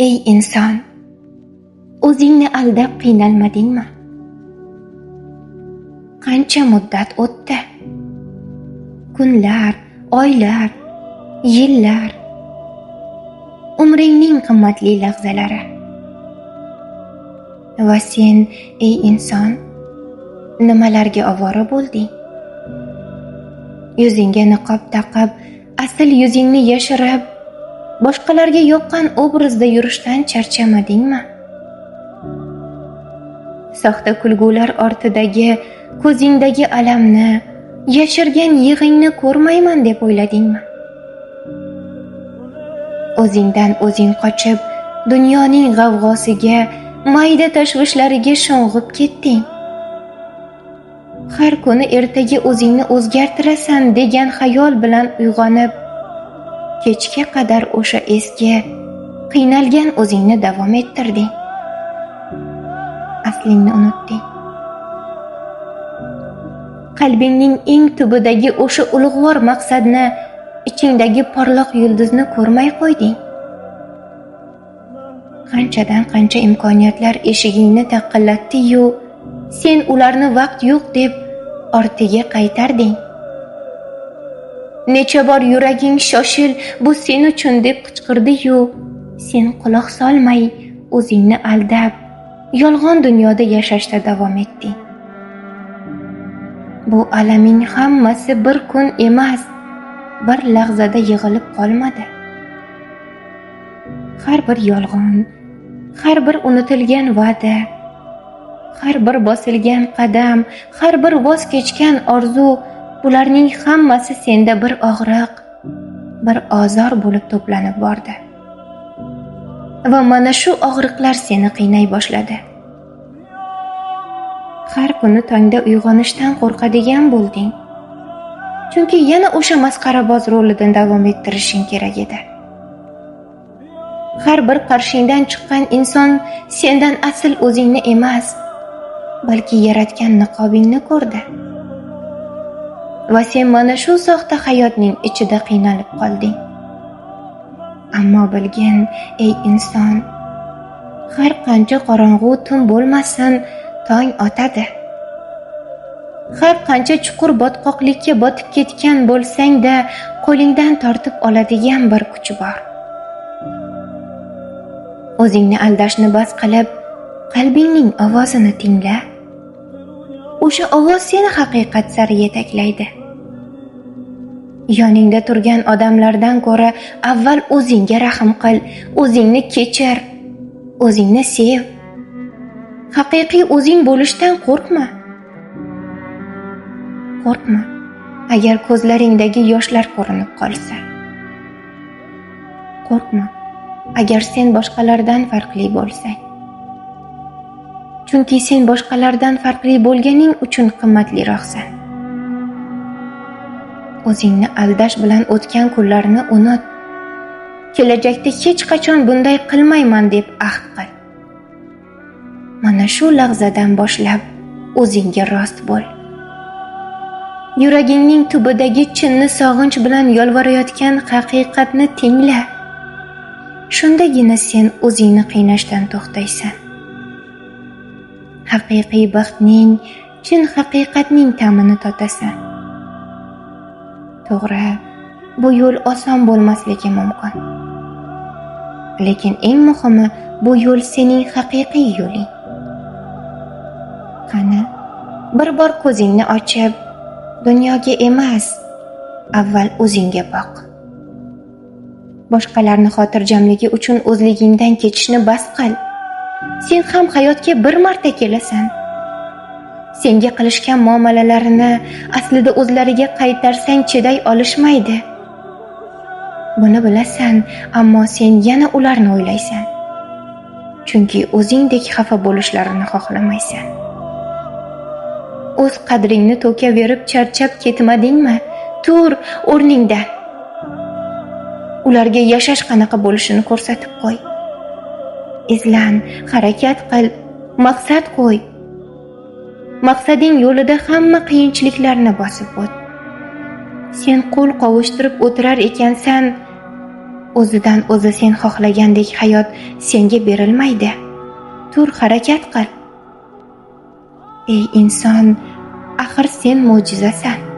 Ey inson, o'zingni aldab qiynalmadingmi? Qancha muddat o'tdi? Kunlar, oylar, yillar. Umringning qimmatli lahzalari. Va sen, ey inson, nimalarga ovora bo'lding? Yuzingga niqob taqib, asl yuzingni yashirib, boshqalarga yoqqan obrazda yurishdan charchamadingmi? Soxta kulgular ortidagi ko'zingdagi alamni, yashirgan yig'ingni ko'rmayman deb o'yladingmi? O'zingdan o'zing qochib, dunyoning g'avg'osiga, mayda tashvishlariga sho'ng'ib ketding. Har kuni ertaga o'zingni o'zgartirasan degan xayol bilan uyg'onib, kechga qadar o'sha eski, qiynalgan o'zingni davom ettirding. Aslingni unutding. Qalbingning eng tubidagi o'sha ulug'vor maqsadni, ichingdagi porloq yulduzni ko'rmay qo'yding. Qanchadan qancha imkoniyatlar eshigingni taqillatdi-yu, sen ularni vaqt yo'q deb ortiga qaytarding. Necha bor yuraging shoshil, bu sen uchun deb qichqirdi-yu, sen quloq solmay, o'zingni aldab, yolg'on dunyoda yashashda davom etding. Bu alaming hammasi bir kun emas, bir lahzada yig'ilib qolmadi. Har bir yolg'on, har bir unutilgan va'da, har bir bosilgan qadam, har bir voz kechgan orzu, bularning hammasi senda bir og'riq, bir ozor bo'lib to'planib bordi. Va mana shu og'riqlar seni qiynay boshladi. Har kuni tongda uyg'onishdan qo'rqadigan bo'lding. Chunki yana o'sha masxaraboz rolidan davom ettirishing kerak edi. Har bir qarshingdan chiqqan inson sendan asl o'zingni emas, balki yaratgan niqobingni ko'rdi. Va sen mana shu soxta hayotning ichida qiynalib qolding. Ammo bilgin, ey inson, har qancha qorong'u tun bo'lmasin, tong otadi. Har qancha chuqur botqoqlikka botib ketgan bo'lsang-da, qo'lingdan tortib oladigan bir kuch bor. O'zingni aldashni bas qilib, qalbingning ovozini tingla. O'sha ovoz seni haqiqat sari yetaklaydi. Yoningda turgan odamlardan ko'ra avval o'zingga rahm qil, o'zingni kechir, o'zingni sev. Haqiqiy o'zing bo'lishdan qo'rqma. Qo'rqma, agar ko'zlaringdagi yoshlar ko'rinib qolsa. Qo'rqma, agar sen boshqalardan farqli bo'lsang. Chunki sen boshqalardan farqli bo'lganing uchun qimmatliroqsan. O'zingni aldash bilan o'tgan kunlarni unut. Kelajakda hech qachon bunday qilmayman deb ahd qil. Mana shu lahzadan boshlab o'zingga rost bo'l. Yuragingning tubidagi chinni sog'inch bilan yolvorayotgan haqiqatni tingla. Shundagina sen o'zingni qiynashdan to'xtaysan. Haqiqiy baxtning, chin haqiqatning ta'mini totasan. To'g'ri, bu yo'l oson bo'lmasligi mumkin. Lekin eng muhimi, bu yo'l sening haqiqiy yo'ling. Qani, bir bor ko'zingni ochib, dunyoga emas, avval o'zingga boq. Boshqalarni xotirjamligi uchun o'zligingdan kechishni bas qil. Sen ham hayotga bir marta kelasan. Senga qilishgan muomalalarini aslida o'zlariga qaytarsang chiday olishmaydi. Buni bilasan, ammo sen yana ularni o'ylaysan. Chunki o'zingdek xafa bo'lishlarini xohlamaysan. O'z qadringni to'kaverib charchab ketmadingmi? Tur o'rningdan. Ularga yashash qanaqa bo'lishini ko'rsatib qo'y. Izlan, harakat qil, maqsad qo'y. Maqsading yo'lida hamma qiyinchiliklarni bosib o't. Sen qo'l qovushtirib o'tirar ekansan, O'zidan o'zi sen xohlagandek hayot senga berilmaydi. Tur, harakat qil. Ey inson, axir sen mo'jizasan.